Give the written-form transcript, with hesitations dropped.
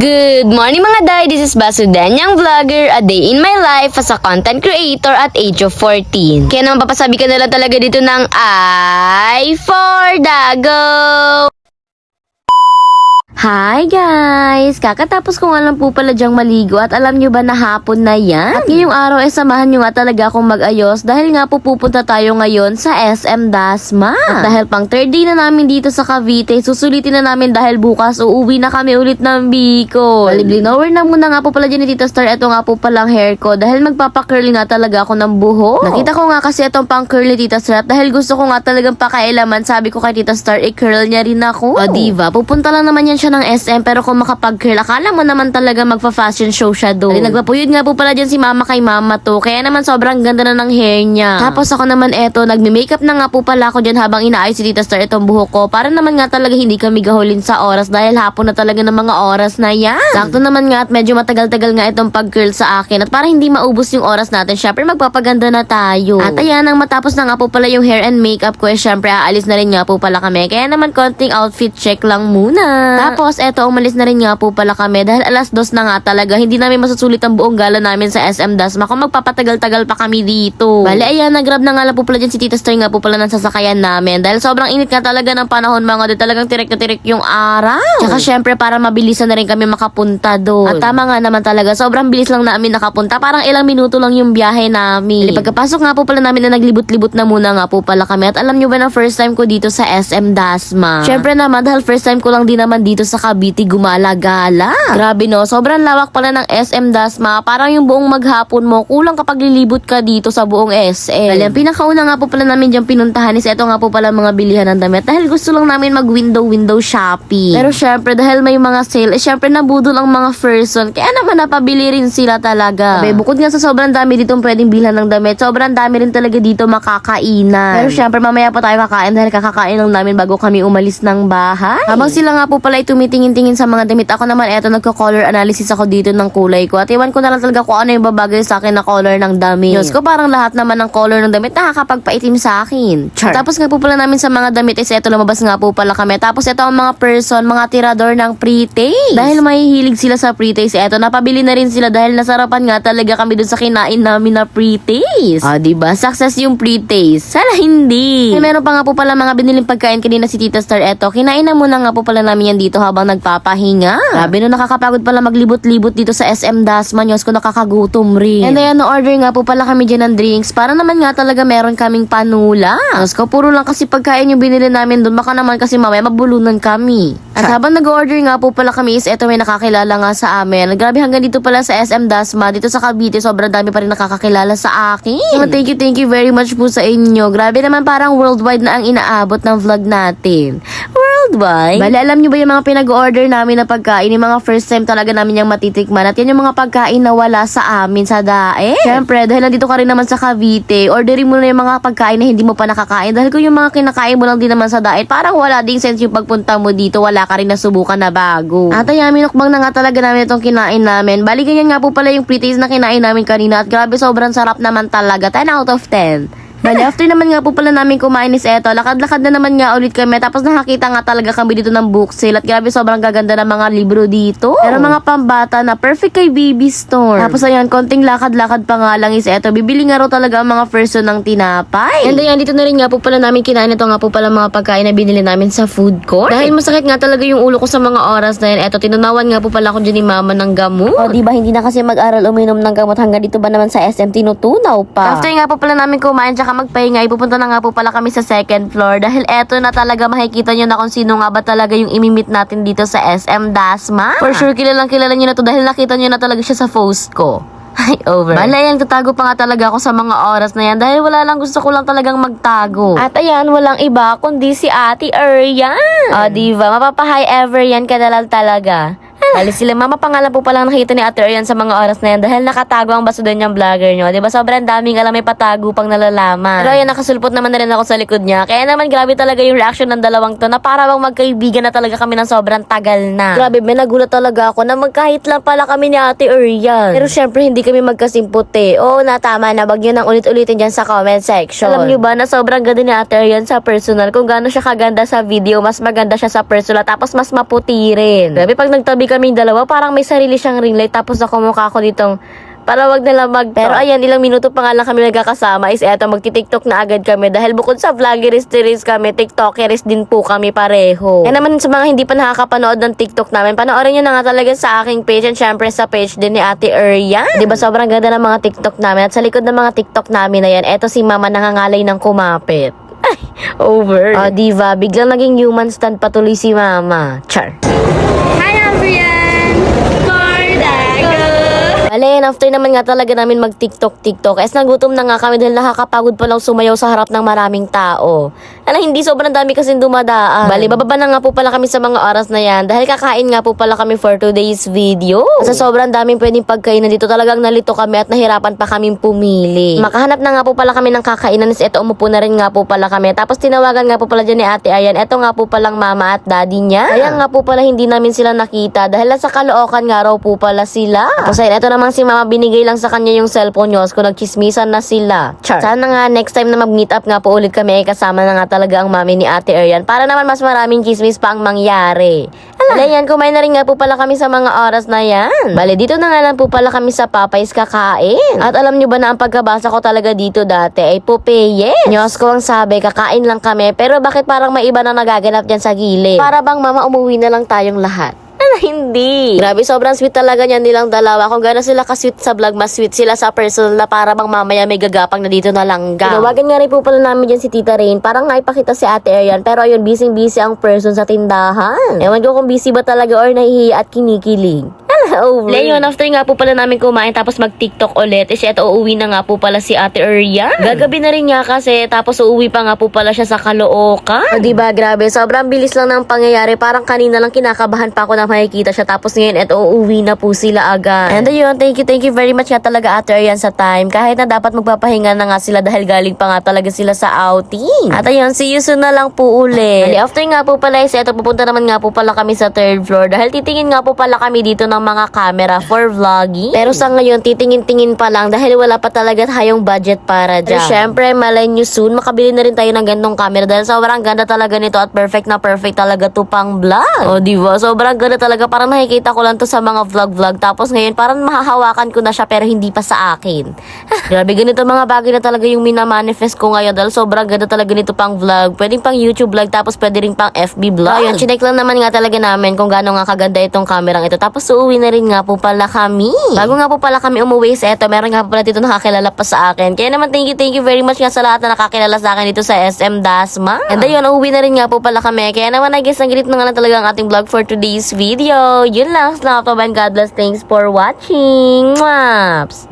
Good morning mga day, this is Basudan, yung vlogger, a day in my life as a content creator at age of 14. Kaya naman papasabi ka na lang talaga dito ng I for Dago! Hi guys! Kakatapos ko nga lang po pala dyang maligo at alam nyo ba na hapon na yan? At ngayong araw samahan nyo nga talaga akong mag-ayos dahil nga po pupunta tayo ngayon sa SM Dasma. At dahil pang third day na namin dito sa Cavite, susulitin na namin dahil bukas uuwi na kami ulit ng Bicol. Liblinower na muna nga po pala dyan ni Tita Star. Ito nga po palang hair ko dahil magpapakurly nga talaga ako ng buhok. Nakita ko nga kasi itong pang curly Tita Star dahil gusto ko nga talagang pakailaman. Sabi ko kay Tita Star, i-curl niya rin ako. O diba, pupunta lang naman yan siya ng SM pero kung makapag-curl, akala mo naman talaga magpa-fashion show siya doon. Nagpapuyod nga po pala dyan si mama kay mama to, kaya naman sobrang ganda na ng hair niya. Tapos ako naman eto, nagme-makeup na nga po pala ako dyan habang inaayos si Tita Star itong buhok ko para naman nga talaga hindi kami gahulin sa oras dahil hapon na talaga ng mga oras na yan. Sakto naman nga at medyo matagal-tagal nga itong pag-curl sa akin at para hindi maubos yung oras natin, syempre magpapaganda na tayo. At ayan, nang matapos na nga po pala yung hair and makeup ko, syempre aalis na rin nga po pala kami, kaya naman konting outfit check lang muna. Tapos eto, umalis na rin nga po pala kami dahil alas 2 na nga talaga. Hindi namin masusulit ang buong gala namin sa SM Dasma kung magpapatagal-tagal pa kami dito. Bale, ayan, nag-grab na nga lang po pala dyan si Tita Star nga po pala ng sasakayan namin dahil sobrang init nga talaga ng panahon mga doon. Talagang tirik na tirik yung araw. Tsaka syempre para mabilisan na rin kami makapunta doon. At tama nga naman talaga, sobrang bilis lang namin nakapunta. Parang ilang minuto lang yung biyahe namin. Pagkapasok nga po pala namin na naglibot-libot na muna nga po pala kami. At alam nyo ba na first time ko dito sa SM Dasma? Syempre naman dahil first time ko lang din naman dito sa Cavite gumala-gala. Grabe no, sobrang lawak pala ng SM Dasma. Parang yung buong maghapon mo, kulang kapag lilibot ka dito sa buong SM. Alam, pinakauna nga po pala namin diyang pinuntahan is eto nga po pala mga bilihan ng damit dahil gusto lang namin mag window shopping. Pero syempre dahil may mga sale, syempre nabudol ang mga person. Kaya naman napabili rin sila talaga. Sabi, bukod nga sa sobrang dami dito pwedeng bilhan ng damit, sobrang dami rin talaga dito makakainan. Pero syempre mamaya pa tayo kakain dahil kakakain lang namin bago kami umalis ng bahay. Habang sila nga po pala ay tumitingin-tingin sa mga damit, ako naman eto nagko-color analysis ako dito ng kulay ko. At iwan ko na lang talaga kung ano yung babagay sa akin na color ng damit. Diyos ko, parang lahat naman ng color ng damit nakakapagpaitim sa akin. Char. Tapos nga po pala namin sa mga damit is eto lumabas nga po pala kami. Tapos eto ang mga person, mga tirador ng pre-taste. Dahil mahihilig sila sa pre-taste, eto napabili na rin sila dahil nasarapan nga talaga kami dun sa kinain namin na pre-taste. Diba? Success yung pre-taste. Sana hindi. Meron pa nga po pala mga biniling pagkain kanina si Tita Star. Eto, kinain na muna nga po pala namin yan dito habang nagpapahinga. Grabe no, nakakapagod pala maglibot-libot dito sa SM Dasma. Diyos ko, nakakagutom rin. And ayan, no-order nga po pala kami dyan ng drinks para naman nga talaga meron kaming panula. Diyos ko, puro lang kasi pagkain yung binili namin doon. Baka naman kasi mamaya mabulunan kami. At habang nag-order nga po pala kami is eto may nakakilala nga sa amin. Grabe, hanggang dito pala sa SM Dasma, dito sa Cavite, sobrang dami pa rin nakakakilala sa akin. Thank you very much po sa inyo. Grabe naman, parang worldwide na ang inaabot ng vlog natin. Worldwide? Bale, alam nyo ba yung mga pinag-order namin na pagkain, yung mga first time talaga namin yung matitikman. At yan yung mga pagkain na wala sa amin sa dae. Siyempre, dahil nandito ka rin naman sa Cavite, orderin mo na yung mga pagkain na hindi mo pa nakakain. Dahil kung yung mga kinakain mo lang din naman sa daet, parang wala ding sense yung pagpunta mo dito, wala ka rin nasubukan na bago. At ayan, minukbang na nga talaga namin itong kinain namin. Bali, ganyan nga po pala yung pre-taste na kinain namin kanina. At grabe, sobrang sarap naman talaga. 10 out of 10. Bali, after naman nga po pala namin kumain is eto, lakad-lakad na naman nga ulit kami. Tapos nakakita nga talaga kami dito ng book sale. At grabe, sobrang gaganda ng mga libro dito. Pero mga pambata na, perfect kay baby store. Tapos ayan, konting lakad-lakad pa nga lang is eto, bibili nga raw talaga ang mga person ng tinapay. And ayan, dito na rin nga po pala namin kinain. Ito nga po pala mga pagkain na binili namin sa food court. Dahil masakit nga talaga yung ulo ko sa mga oras na yan. Eto, tinunawan nga po pala ako dyan ni mama ng gamot. O diba, hindi na kasi mag-aral uminom ng gamot. Hanggang dito ba naman sa SM tinutunaw pa. After nga po pala namin kumain tsaka magpahinga, ipupunta na nga po pala kami sa second floor dahil eto na talaga makikita nyo na kung sino nga ba talaga yung imimit natin dito sa SM Dasma. For sure, kilalang kilala nyo na to dahil nakita nyo na talaga siya sa post ko. Ay, over. Malayang tatago pa nga talaga ako sa mga oras na yan dahil wala lang, gusto ko lang talagang magtago. At ayan, walang iba kundi si Ate Arian. O diba, mapapahay ever yan kadalal talaga. Alis sila. Mama pangalan po palang nakita ni Ate Arian sa mga oras na yan dahil nakatago ang baso doon niyang vlogger nyo. Diba? Sobrang daming alam, may patago pang nalalaman. Pero ayan, nakasulpot naman na rin ako sa likod niya. Kaya naman grabe talaga yung reaction ng dalawang to na para bang magkaibigan na talaga kami ng sobrang tagal na. Grabe, may nagulat talaga ako na magkahit lang pala kami ni Ate Arian. Pero syempre, hindi kami magkasimputi. Oo, natama na. Wag nyo nang ulit-ulitin dyan sa comment section. Alam nyo ba na sobrang ganda ni Ate Arian sa personal? Kung gaano siya kaganda sa video, mas maganda siya sa personal. Tapos mas maputi rin. Grabe, pag nagtabi kami kaming dalawa, parang may sarili siyang ring light, tapos ako mukha ko ditong para wag na lang Pero ayan, ilang minuto pa nga lang kami nagkakasama is eto, magti-TikTok na agad kami dahil bukod sa vloggeries kami, TikTokeries din po kami pareho. Kaya naman sa mga hindi pa nakakapanood ng TikTok namin, panoorin nyo na nga talaga sa aking page and syempre sa page din ni Ate Erian. Diba sobrang ganda ng mga TikTok namin at sa likod ng mga TikTok namin na yan, eto si Mama nangangalay ng kumapit. Ay, over. Oh, diva, biglang naging human stand patuloy si Mama. Char. Hi, Adrian! Alin, after naman nga talaga namin mag-TikTok, es nagutom na nga kami dahil nakakapagod pa lang sumayaw sa harap ng maraming tao. Hindi sobrang dami kasi dumadaan. Bali, bababa na nga po pala kami sa mga oras na yan dahil kakain nga po pala kami for today's video. Sa sobrang daming pwedeng pagkainan dito, talagang nalito kami at nahirapan pa kaming pumili. Makahanap na nga po pala kami ng kakainan, is eto umupo na rin nga po pala kami. Tapos tinawagan nga po pala dyan ni Ate Ayan, eto nga po palang mama at daddy niya. Kaya nga po pala hindi namin sila nakita dahil sa Caloocan nga raw po pala sila. Tapos ayun, eto namang si mama, binigay lang sa kanya yung cellphone niyo kung nagchismisan na sila. Char. Sana nga next time na mag-meet up nga po ulit kami, kasama na nga talaga ang mami ni Ate Erian para naman mas maraming chismis pa ang mangyari. Yan, kumain na rin nga po pala kami sa mga oras na yan. Bale, dito na nga lang po pala kami sa Popeyes kakain. At alam nyo ba na ang pagkabasa ko talaga dito dati ay Popeyes. Nyos ko ang sabi, kakain lang kami, pero bakit parang may iba na nagaganap dyan sa gilid? Para bang mama umuwi na lang tayong lahat? Hindi. Grabe, sobrang sweet talaga niyan nilang dalawa. Kung gano'n sila ka-sweet sa vlog, mas sweet sila sa personal na para bang mamaya may gagapang na dito na langga. Tinawagan nga rin po pala namin dyan si Tita Rain. Parang naipakita si Ate Erian. Pero ayun, busy ang person sa tindahan. Ewan ko kung busy ba talaga or nahihiya at kinikilig. Over. Leon, after nga po pala namin kumain tapos mag-TikTok ulit, is eto uuwi na nga po pala si Ate Erian. Gagabi na rin niya kasi tapos uuwi pa nga po pala siya sa Caloocan. Diba, grabe, sobrang bilis lang ng pangyayari. Parang kanina lang kinakabahan pa ako na makikita siya tapos ngayon eto uuwi na po sila agad. And ayun, thank you very much nga talaga Ate Erian sa time. Kahit na dapat magpapahinga na nga sila dahil galing pa nga talaga sila sa outing. At ayun, see you soon na lang po ulit. After nga po pala is eto, pupunta naman nga po pala kami sa 3rd floor dahil titingin nga po pala kami dito ng mga camera for vlogging. Pero sa ngayon, titingin-tingin pa lang dahil wala pa talaga tayong budget para dyan. Pero syempre, malay nyo soon, makabili na rin tayo ng gandong camera dahil sobrang ganda talaga nito at perfect na perfect talaga to pang vlog. O diba? Sobrang ganda talaga. Parang nakikita ko lang to sa mga vlog. Tapos ngayon, parang mahahawakan ko na siya pero hindi pa sa akin. Grabe, ganito mga bagay na talaga yung minamanifest ko ngayon dahil sobrang ganda talaga nito pang vlog. Pwedeng pang YouTube vlog tapos pwede rin pang FB vlog. Ayun, chinek lang naman nga talaga namin kung gaano nga kaganda itong kamerang ito. Tapos uuwi na rin nga po pala kami. Bago nga po pala kami umuwi sa eto, meron nga po pala dito nakakilala pa sa akin. Kaya naman thank you very much nga sa lahat na nakakilala sa akin dito sa SM Dasma. And ayun, uuwi na rin nga po pala kami. Kaya naman I guess nag-greet na nga lang talaga ang ating vlog for today's video. Yun lang. Salamat po, and God bless. Thanks for watching. Mwaps!